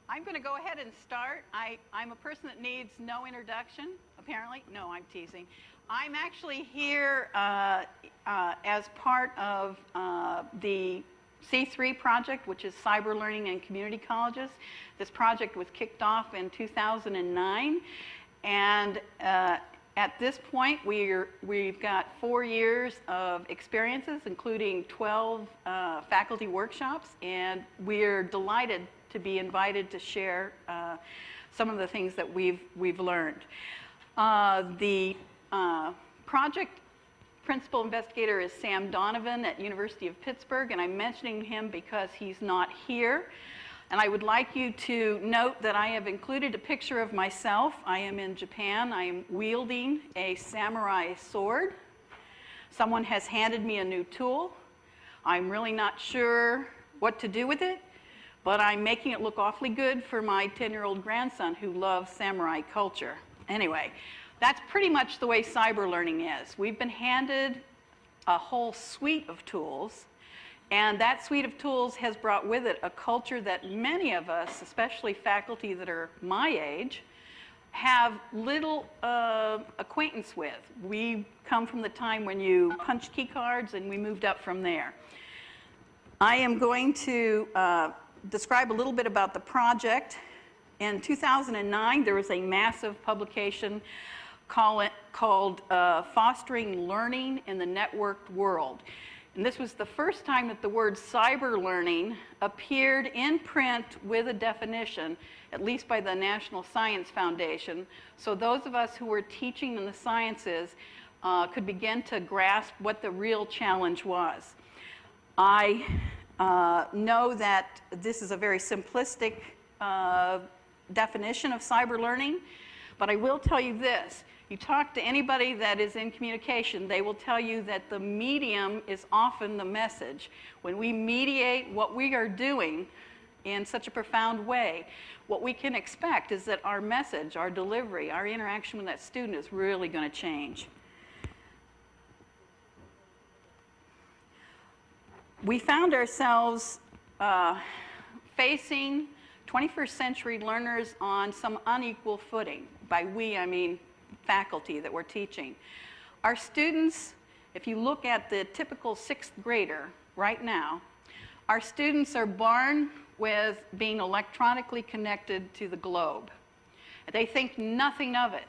I'm going to go ahead and start. I'm a person that needs no introduction, apparently. No, I'm teasing. I'm actually here as part of the C3 project, which is Cyberlearning in Community Colleges. This project was kicked off in 2009, and at this point, we've got 4 years of experiences, including 12 faculty workshops, and we're delighted to be invited to share some of the things that we've learned. The project principal investigator is Sam Donovan at University of Pittsburgh, and I'm mentioning him because he's not here. And I would like you to note that I have included a picture of myself. I am in Japan. I am wielding a samurai sword. Someone has handed me a new tool. I'm really not sure what to do with it, but I'm making it look awfully good for my 10-year-old grandson who loves samurai culture. Anyway, that's pretty much the way cyber learning is. We've been handed a whole suite of tools, and that suite of tools has brought with it a culture that many of us, especially faculty that are my age, have little acquaintance with. We come from the time when you punched key cards, and we moved up from there. I am going to describe a little bit about the project. In 2009, there was a massive publication called Fostering Learning in the Networked World. And this was the first time that the word cyber learning appeared in print with a definition, at least by the National Science Foundation. So those of us who were teaching in the sciences could begin to grasp what the real challenge was. I know that this is a very simplistic definition of cyber learning, but I will tell you this. You talk to anybody that is in communication, they will tell you that the medium is often the message. When we mediate what we are doing in such a profound way, what we can expect is that our message, our delivery, our interaction with that student is really going to change. We found ourselves facing 21st century learners on some unequal footing. By we, I mean faculty that we're teaching. Our students, if you look at the typical 6th grader right now, our students are born with being electronically connected to the globe. They think nothing of it.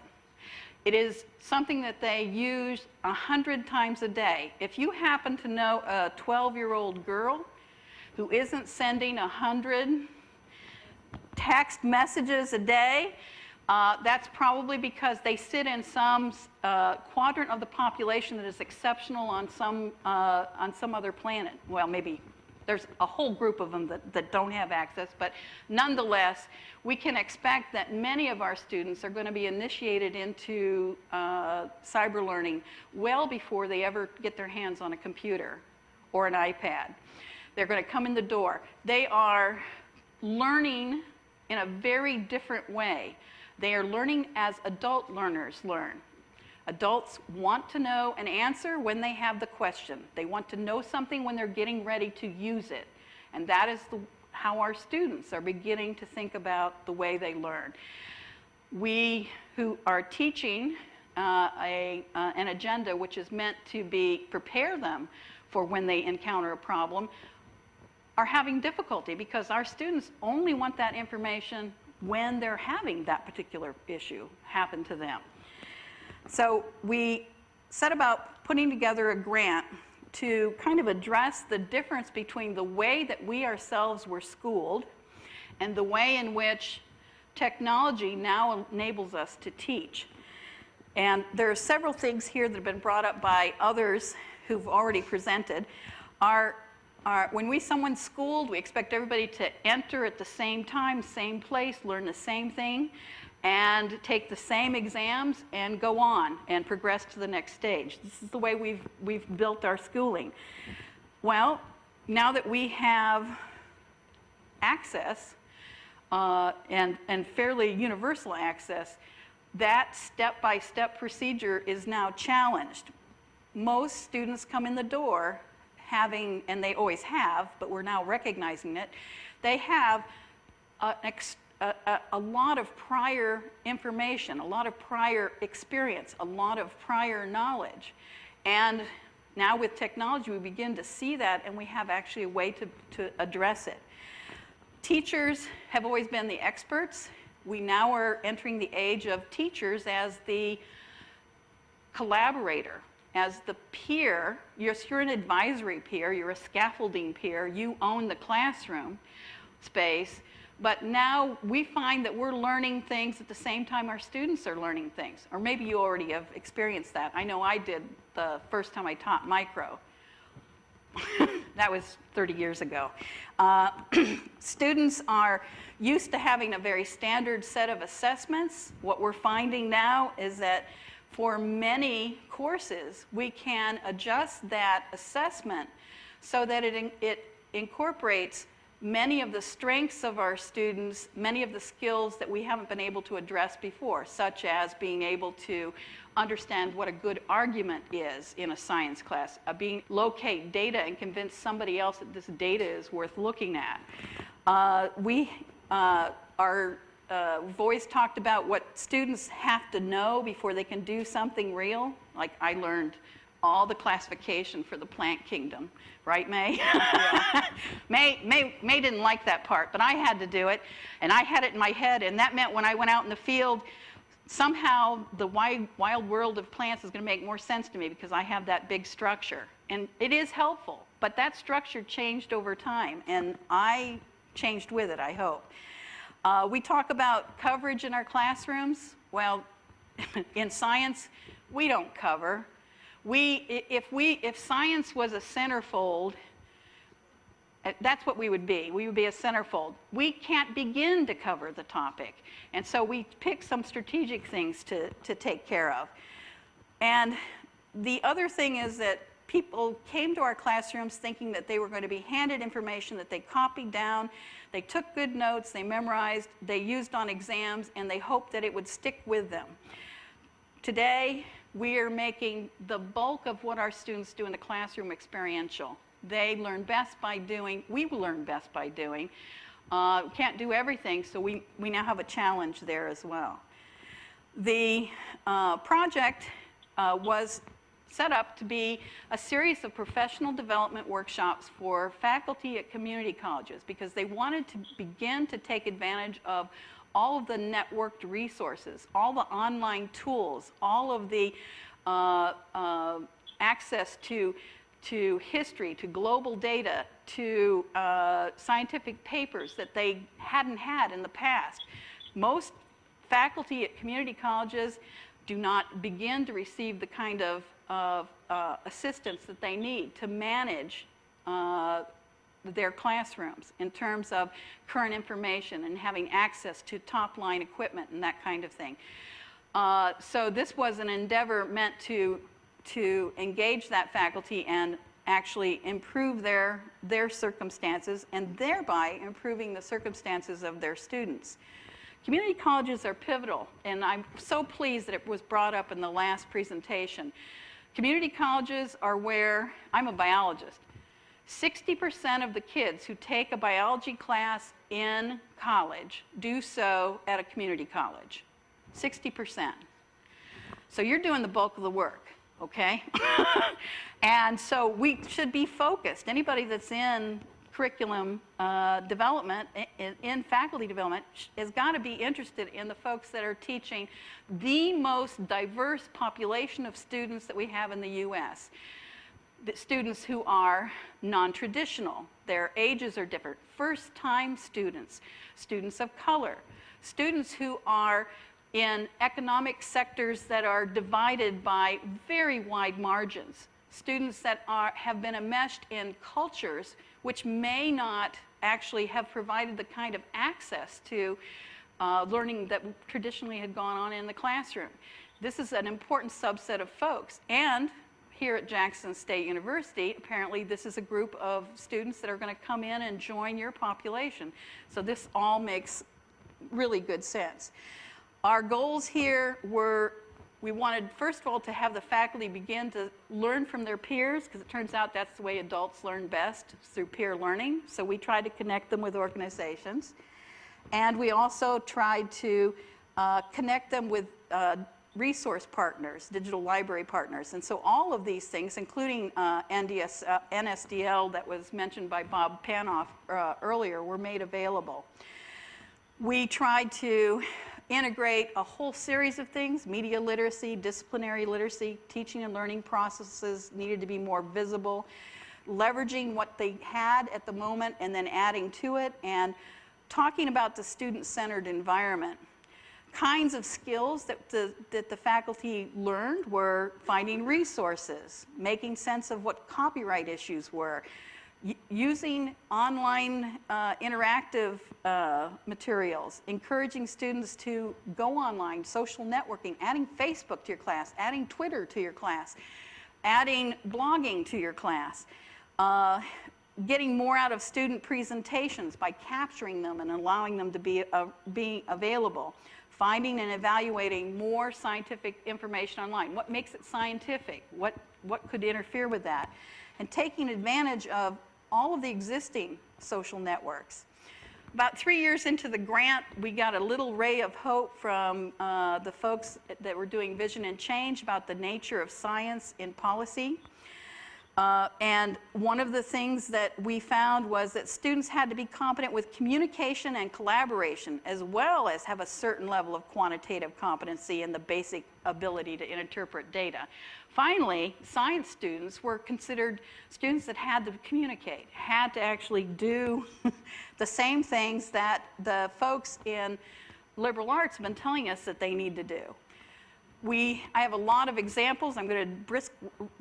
It is something that they use 100 times a day. If you happen to know a 12-year-old girl who isn't sending 100 text messages a day, that's probably because they sit in some quadrant of the population that is exceptional on some other planet. Well, maybe there's a whole group of them that don't have access, but nonetheless, we can expect that many of our students are going to be initiated into cyber learning well before they ever get their hands on a computer or an iPad. They're going to come in the door. They are learning in a very different way. They are learning as adult learners learn. Adults want to know an answer when they have the question. They want to know something when they're getting ready to use it. And that is how our students are beginning to think about the way they learn. We who are teaching an agenda which is meant to prepare them for when they encounter a problem are having difficulty because our students only want that information when they're having that particular issue happen to them. So we set about putting together a grant to kind of address the difference between the way that we ourselves were schooled and the way in which technology now enables us to teach. And there are several things here that have been brought up by others who've already presented. When someone's schooled, we expect everybody to enter at the same time, same place, learn the same thing, and take the same exams and go on and progress to the next stage. This is the way we've built our schooling. Well, now that we have access and fairly universal access, that step-by-step procedure is now challenged. Most students come in the door having, and they always have, but we're now recognizing it, they have a lot of prior information, a lot of prior experience, a lot of prior knowledge. And now with technology, we begin to see that, and we have actually a way to address it. Teachers have always been the experts. We now are entering the age of teachers as the collaborator, as the peer. You're an advisory peer, you're a scaffolding peer, you own the classroom space, but now we find that we're learning things at the same time our students are learning things. Or maybe you already have experienced that. I know I did the first time I taught micro. That was 30 years ago. Students are used to having a very standard set of assessments. What we're finding now is that for many courses, we can adjust that assessment so that it incorporates many of the strengths of our students, many of the skills that we haven't been able to address before, such as being able to understand what a good argument is in a science class, locate data and convince somebody else that this data is worth looking at. We've always talked about what students have to know before they can do something real. Like I learned all the classification for the plant kingdom, right, May? Yeah. May didn't like that part, but I had to do it, and I had it in my head, and that meant when I went out in the field, somehow the wild world of plants is going to make more sense to me because I have that big structure. And it is helpful, but that structure changed over time, and I changed with it, I hope. We talk about coverage in our classrooms. Well, in science, we don't cover. If science was a centerfold, that's what we would be. We would be a centerfold. We can't begin to cover the topic. And so we pick some strategic things to take care of. And the other thing is that people came to our classrooms thinking that they were going to be handed information that they copied down, they took good notes, they memorized, they used on exams, and they hoped that it would stick with them. Today, we are making the bulk of what our students do in the classroom experiential. They learn best by doing, we learn best by doing. Can't do everything, so we now have a challenge there as well. The project was set up to be a series of professional development workshops for faculty at community colleges because they wanted to begin to take advantage of all of the networked resources, all the online tools, all of the access to history, to global data, to scientific papers that they hadn't had in the past. Most faculty at community colleges do not begin to receive the kind of assistance that they need to manage their classrooms in terms of current information and having access to top-line equipment and that kind of thing. So this was an endeavor meant to engage that faculty and actually improve their circumstances and thereby improving the circumstances of their students. Community colleges are pivotal, and I'm so pleased that it was brought up in the last presentation. Community colleges are where, I'm a biologist, 60% of the kids who take a biology class in college do so at a community college. 60%. So you're doing the bulk of the work, okay? And so we should be focused. Anybody that's in curriculum development, in faculty development, has got to be interested in the folks that are teaching the most diverse population of students that we have in the U.S. The students who are non-traditional, their ages are different, first-time students, students of color, students who are in economic sectors that are divided by very wide margins, students that have been enmeshed in cultures which may not actually have provided the kind of access to learning that traditionally had gone on in the classroom. This is an important subset of folks. And here at Jackson State University, apparently this is a group of students that are going to come in and join your population. So this all makes really good sense. Our goals here were, we wanted, first of all, to have the faculty begin to learn from their peers, because it turns out that's the way adults learn best, through peer learning. So we tried to connect them with organizations. And we also tried to connect them with resource partners, digital library partners. And so all of these things, including NSDL that was mentioned by Bob Panoff earlier, were made available. We tried to integrate a whole series of things: media literacy, disciplinary literacy, teaching and learning processes needed to be more visible, leveraging what they had at the moment and then adding to it, and talking about the student-centered environment. Kinds of skills that the faculty learned were finding resources, making sense of what copyright issues were, using online interactive materials, encouraging students to go online, social networking, adding Facebook to your class, adding Twitter to your class, adding blogging to your class, getting more out of student presentations by capturing them and allowing them to be available, finding and evaluating more scientific information online. What makes it scientific? What could interfere with that? And taking advantage of all of the existing social networks. About 3 years into the grant, we got a little ray of hope from the folks that were doing Vision and Change about the nature of science in policy. And one of the things that we found was that students had to be competent with communication and collaboration, as well as have a certain level of quantitative competency and the basic ability to interpret data. Finally, science students were considered students that had to communicate, had to actually do the same things that the folks in liberal arts have been telling us that they need to do. I have a lot of examples. I'm going to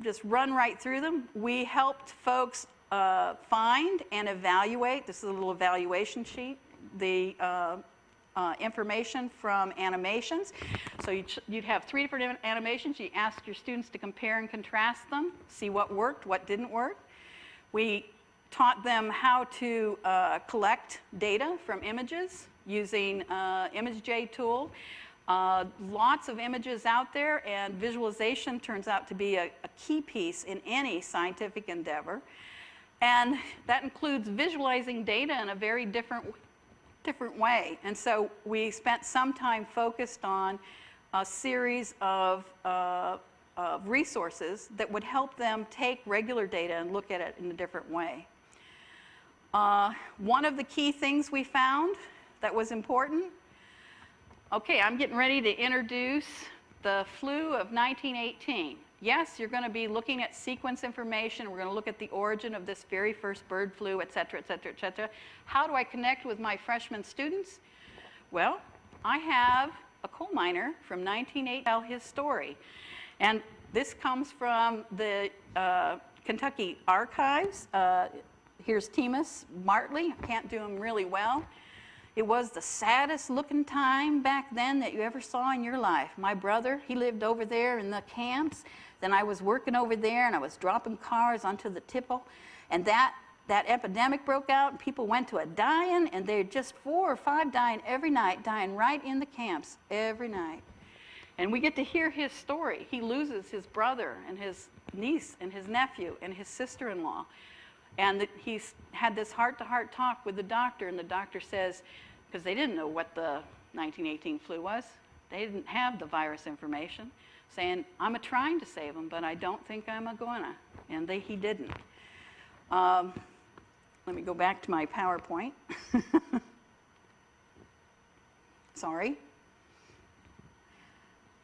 just run right through them. We helped folks find and evaluate, this is a little evaluation sheet, the information from animations. So you'd have 3 different animations. You ask your students to compare and contrast them, see what worked, what didn't work. We taught them how to collect data from images using ImageJ tool. Lots of images out there, and visualization turns out to be a key piece in any scientific endeavor. And that includes visualizing data in a very different way. And so we spent some time focused on a series of resources that would help them take regular data and look at it in a different way. One of the key things we found that was important. Okay, I'm getting ready to introduce the flu of 1918. Yes, you're going to be looking at sequence information. We're going to look at the origin of this very first bird flu, et cetera, et cetera, et cetera. How do I connect with my freshman students? Well, I have a coal miner from 1908 tell his story. And this comes from the Kentucky archives. Here's Temus Martley. I can't do him really well. It was the saddest looking time back then that you ever saw in your life. My brother, he lived over there in the camps. Then I was working over there and I was dropping cars onto the tipple. And that epidemic broke out and people went to a dying, and they're just 4 or 5 dying every night, dying right in the camps every night. And we get to hear his story. He loses his brother and his niece and his nephew and his sister-in-law. And he's had this heart-to-heart talk with the doctor, and the doctor says, because they didn't know what the 1918 flu was, they didn't have the virus information, saying, I'm trying to save him, but I don't think I'm gonna. And he didn't. Let me go back to my PowerPoint. Sorry.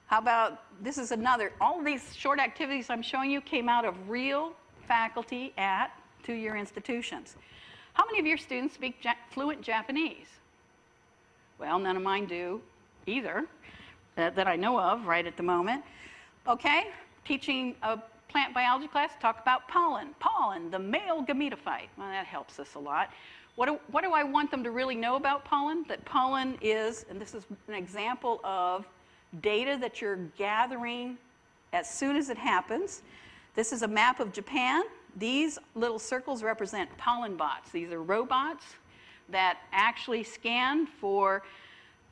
How about, this is another, all of these short activities I'm showing you came out of real faculty at 2-year institutions. How many of your students speak fluent Japanese? Well, none of mine do either, that I know of right at the moment. Okay, teaching a plant biology class, talk about pollen. Pollen, the male gametophyte. Well, that helps us a lot. What do I want them to really know about pollen? That pollen is, and this is an example of data that you're gathering as soon as it happens. This is a map of Japan. These little circles represent pollen bots. These are robots that actually scan for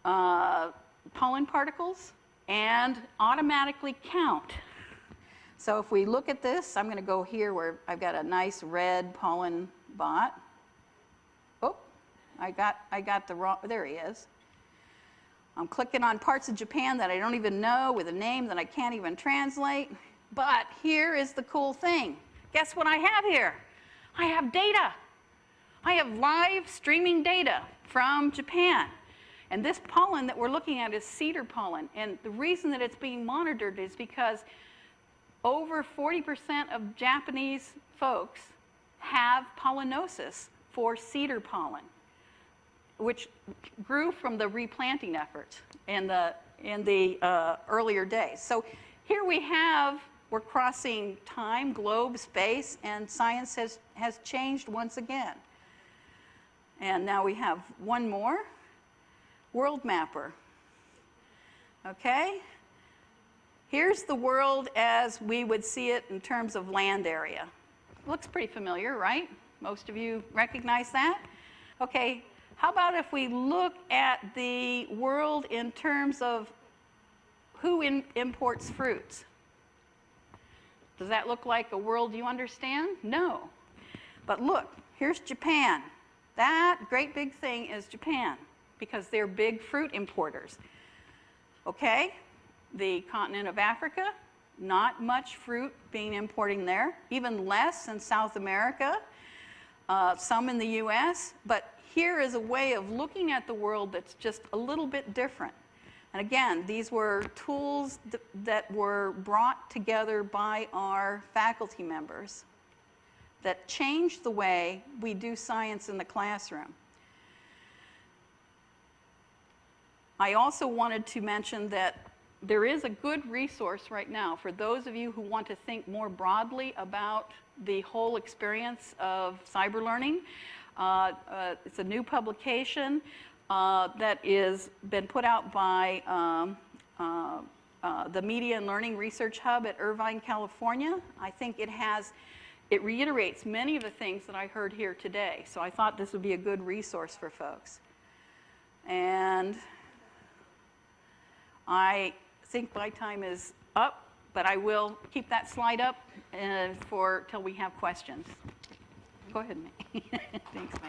pollen particles and automatically count. So if we look at this, I'm going to go here where I've got a nice red pollen bot. Oh, I got the wrong, there he is. I'm clicking on parts of Japan that I don't even know with a name that I can't even translate. But here is the cool thing. Guess what I have here? I have data. I have live streaming data from Japan. And this pollen that we're looking at is cedar pollen. And the reason that it's being monitored is because over 40% of Japanese folks have pollinosis for cedar pollen, which grew from the replanting efforts in the earlier days. So here we're crossing time, globe, space, and science has changed once again. And now we have one more, world mapper. Okay? Here's the world as we would see it in terms of land area. Looks pretty familiar, right? Most of you recognize that? Okay, how about if we look at the world in terms of who imports fruits? Does that look like a world you understand? No. But look, here's Japan. That great big thing is Japan because they're big fruit importers. Okay? The continent of Africa, not much fruit being imported there, even less in South America, some in the US, but here is a way of looking at the world that's just a little bit different. And again, these were tools that were brought together by our faculty members that changed the way we do science in the classroom. I also wanted to mention that there is a good resource right now for those of you who want to think more broadly about the whole experience of cyber learning. It's a new publication that is been put out by the Media and Learning Research Hub at Irvine, California. I think it reiterates many of the things that I heard here today. So I thought this would be a good resource for folks. And I think my time is up, but I will keep that slide up till we have questions. Go ahead, May. Thanks, May.